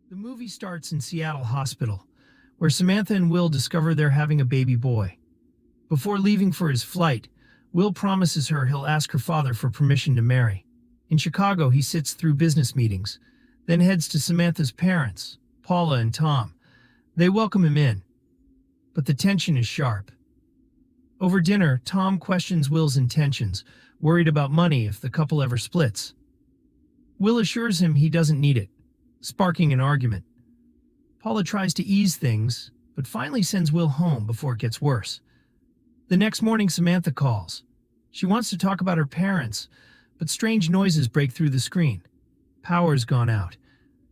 The movie starts in Seattle Hospital, where Samantha and Will discover they're having a baby boy. Before leaving for his flight, Will promises her he'll ask her father for permission to marry. In Chicago, he sits through business meetings, then heads to Samantha's parents, Paula and Tom. They welcome him in, but the tension is sharp. Over dinner, Tom questions Will's intentions, worried about money if the couple ever splits. Will assures him he doesn't need it, sparking an argument. Paula tries to ease things, but finally sends Will home before it gets worse. The next morning, Samantha calls. She wants to talk about her parents, but strange noises break through the screen. Power's gone out.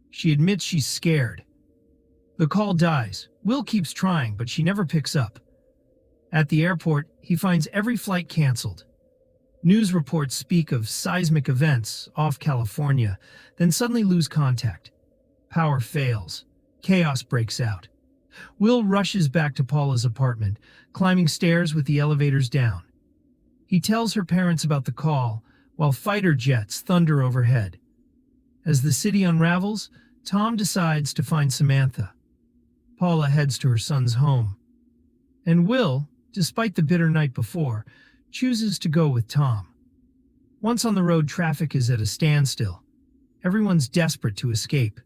She admits she's scared. The call dies. Will keeps trying, but she never picks up. At the airport, he finds every flight canceled. News reports speak of seismic events off California, then suddenly lose contact. Power fails. Chaos breaks out. Will rushes back to Paula's apartment, climbing stairs with the elevators down. He tells her parents about the call, while fighter jets thunder overhead. As the city unravels, Tom decides to find Samantha. Paula heads to her son's home. And Will, despite the bitter night before, chooses to go with Tom. Once on the road, traffic is at a standstill. Everyone's desperate to escape.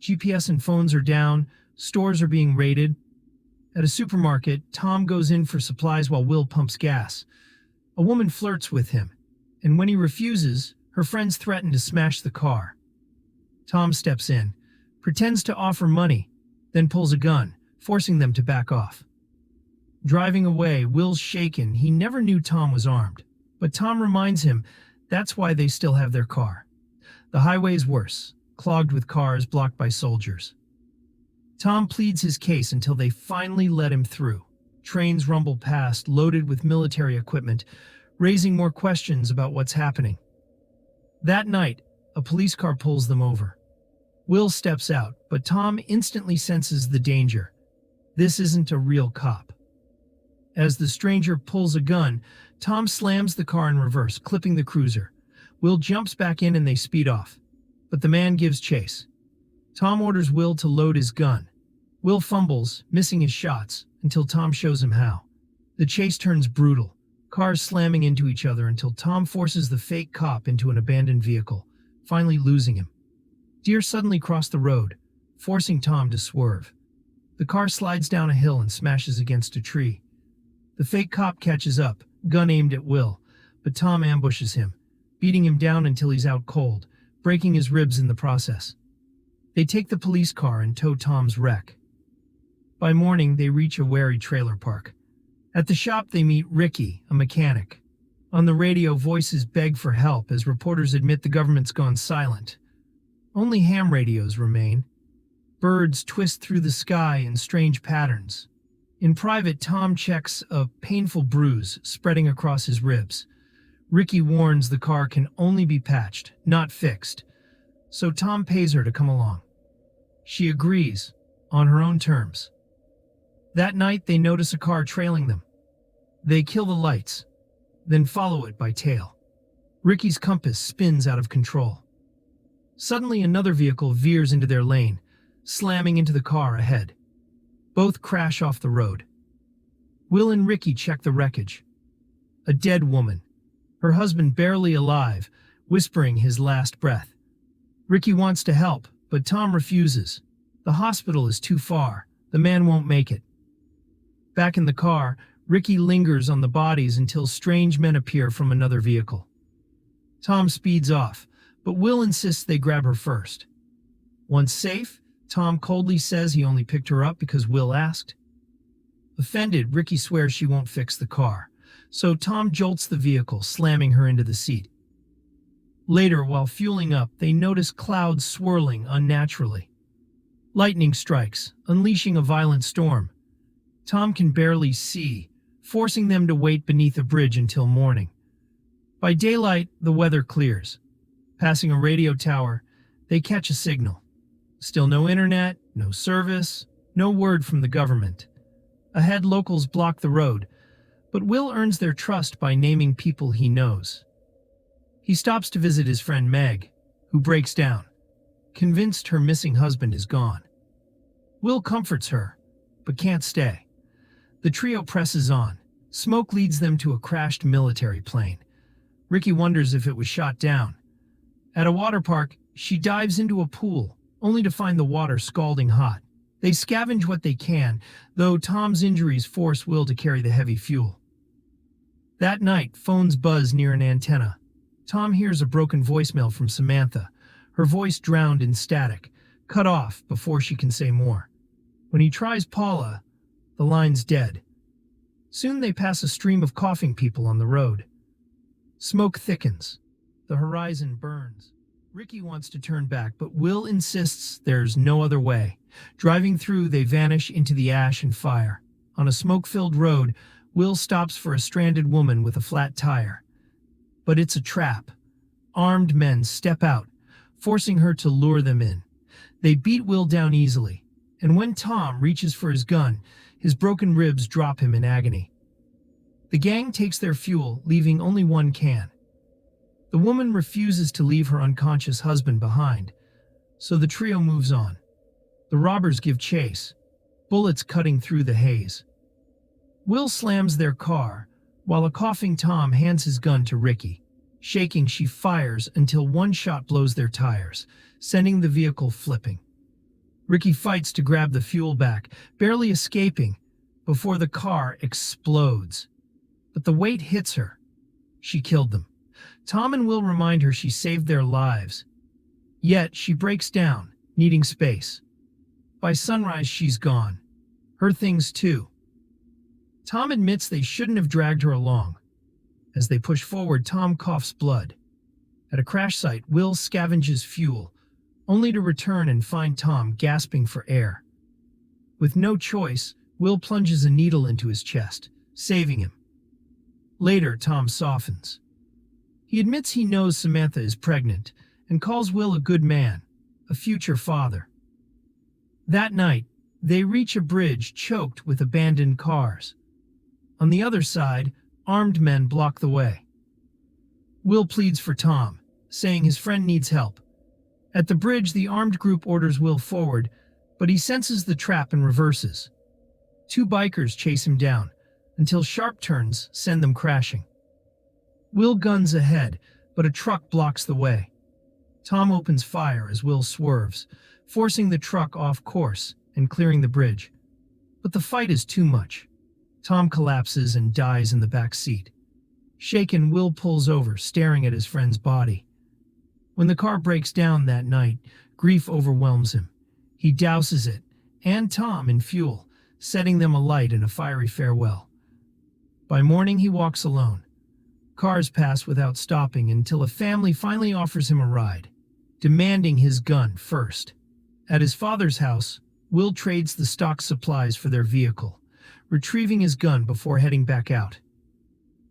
GPS and phones are down, stores are being raided. At a supermarket, Tom goes in for supplies while Will pumps gas. A woman flirts with him, and when he refuses, her friends threaten to smash the car. Tom steps in, pretends to offer money, then pulls a gun, forcing them to back off. Driving away, Will's shaken. He never knew Tom was armed, but Tom reminds him that's why they still have their car. The highway's worse, clogged with cars blocked by soldiers. Tom pleads his case until they finally let him through. Trains rumble past, loaded with military equipment, raising more questions about what's happening. That night, a police car pulls them over. Will steps out, but Tom instantly senses the danger. This isn't a real cop. As the stranger pulls a gun, Tom slams the car in reverse, clipping the cruiser. Will jumps back in and they speed off, but the man gives chase. Tom orders Will to load his gun. Will fumbles, missing his shots, until Tom shows him how. The chase turns brutal, cars slamming into each other until Tom forces the fake cop into an abandoned vehicle, finally losing him. Deer suddenly cross the road, forcing Tom to swerve. The car slides down a hill and smashes against a tree. The fake cop catches up, gun aimed at Will, but Tom ambushes him, beating him down until he's out cold, breaking his ribs in the process. They take the police car and tow Tom's wreck. By morning, they reach a wary trailer park. At the shop, they meet Ricky, a mechanic. On the radio, voices beg for help as reporters admit the government's gone silent. Only ham radios remain. Birds twist through the sky in strange patterns. In private, Tom checks a painful bruise spreading across his ribs. Ricky warns the car can only be patched, not fixed, so Tom pays her to come along. She agrees, on her own terms. That night, they notice a car trailing them. They kill the lights, then follow it by tail. Ricky's compass spins out of control. Suddenly, another vehicle veers into their lane, slamming into the car ahead. Both crash off the road. Will and Ricky check the wreckage. A dead woman, her husband barely alive, whispering his last breath. Ricky wants to help, but Tom refuses. The hospital is too far. The man won't make it. Back in the car, Ricky lingers on the bodies until strange men appear from another vehicle. Tom speeds off, but Will insists they grab her first. Once safe, Tom coldly says he only picked her up because Will asked. Offended, Ricky swears she won't fix the car, so Tom jolts the vehicle, slamming her into the seat. Later, while fueling up, they notice clouds swirling unnaturally. Lightning strikes, unleashing a violent storm. Tom can barely see, forcing them to wait beneath a bridge until morning. By daylight, the weather clears. Passing a radio tower, they catch a signal. Still no internet, no service, no word from the government. Ahead, locals block the road, But Will earns their trust by naming people he knows. He stops to visit his friend Meg, who breaks down, convinced her missing husband is gone. Will comforts her, but can't stay. The trio presses on. Smoke leads them to a crashed military plane. Ricky wonders if it was shot down. At a water park, she dives into a pool, only to find the water scalding hot. They scavenge what they can, though Tom's injuries force Will to carry the heavy fuel. That night, phones buzz near an antenna. Tom hears a broken voicemail from Samantha, her voice drowned in static, cut off before she can say more. When he tries Paula, the line's dead. Soon they pass a stream of coughing people on the road. Smoke thickens. The horizon burns. Ricky wants to turn back, but Will insists there's no other way. Driving through, they vanish into the ash and fire. On a smoke-filled road, Will stops for a stranded woman with a flat tire. But it's a trap. Armed men step out, forcing her to lure them in. They beat Will down easily, and when Tom reaches for his gun, his broken ribs drop him in agony. The gang takes their fuel, leaving only one can. The woman refuses to leave her unconscious husband behind, so the trio moves on. The robbers give chase, bullets cutting through the haze. Will slams their car, while a coughing Tom hands his gun to Ricky. Shaking, she fires until one shot blows their tires, sending the vehicle flipping. Ricky fights to grab the fuel back, barely escaping, before the car explodes. But the weight hits her. She killed them. Tom and Will remind her she saved their lives. Yet she breaks down, needing space. By sunrise, she's gone. Her things too. Tom admits they shouldn't have dragged her along. As they push forward, Tom coughs blood. At a crash site, Will scavenges fuel, only to return and find Tom gasping for air. With no choice, Will plunges a needle into his chest, saving him. Later, Tom softens. He admits he knows Samantha is pregnant and calls Will a good man, a future father. That night, they reach a bridge choked with abandoned cars. On the other side, armed men block the way. Will pleads for Tom, saying his friend needs help. At the bridge, the armed group orders Will forward, but he senses the trap and reverses. Two bikers chase him down, until sharp turns send them crashing. Will guns ahead, but a truck blocks the way. Tom opens fire as Will swerves, forcing the truck off course and clearing the bridge. But the fight is too much. Tom collapses and dies in the back seat. Shaken, Will pulls over, staring at his friend's body. When the car breaks down that night, grief overwhelms him. He douses it, and Tom, in fuel, setting them alight in a fiery farewell. By morning, he walks alone. Cars pass without stopping until a family finally offers him a ride, demanding his gun first. At his father's house, Will trades the stock supplies for their vehicle, retrieving his gun before heading back out.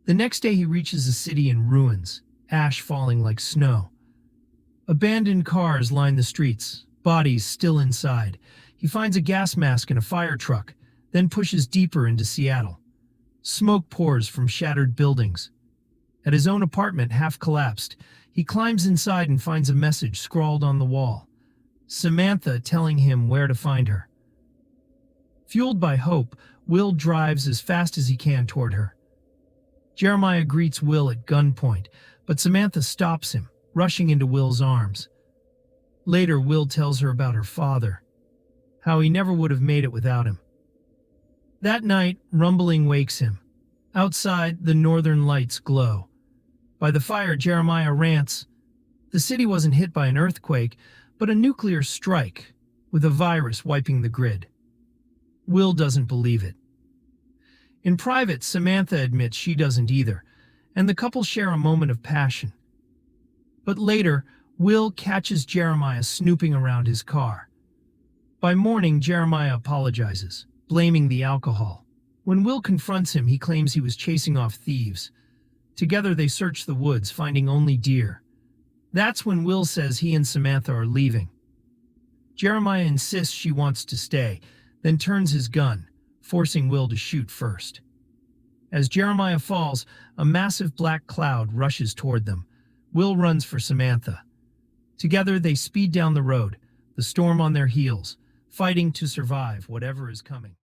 The next day he reaches a city in ruins, ash falling like snow. Abandoned cars line the streets, bodies still inside. He finds a gas mask in a fire truck, then pushes deeper into Seattle. Smoke pours from shattered buildings. At his own apartment, half collapsed, he climbs inside and finds a message scrawled on the wall. Samantha telling him where to find her. Fueled by hope, Will drives as fast as he can toward her. Jeremiah greets Will at gunpoint, but Samantha stops him, rushing into Will's arms. Later, Will tells her about her father, how he never would have made it without him. That night, rumbling wakes him. Outside, the northern lights glow. By the fire, Jeremiah rants, the city wasn't hit by an earthquake, but a nuclear strike, with a virus wiping the grid. Will doesn't believe it. In private, Samantha admits she doesn't either, and the couple share a moment of passion. But later, Will catches Jeremiah snooping around his car. By morning, Jeremiah apologizes, blaming the alcohol. When Will confronts him, he claims he was chasing off thieves. Together they search the woods, finding only deer. That's when Will says he and Samantha are leaving. Jeremiah insists she wants to stay, then turns his gun, forcing Will to shoot first. As Jeremiah falls, a massive black cloud rushes toward them. Will runs for Samantha. Together, they speed down the road, the storm on their heels, fighting to survive whatever is coming.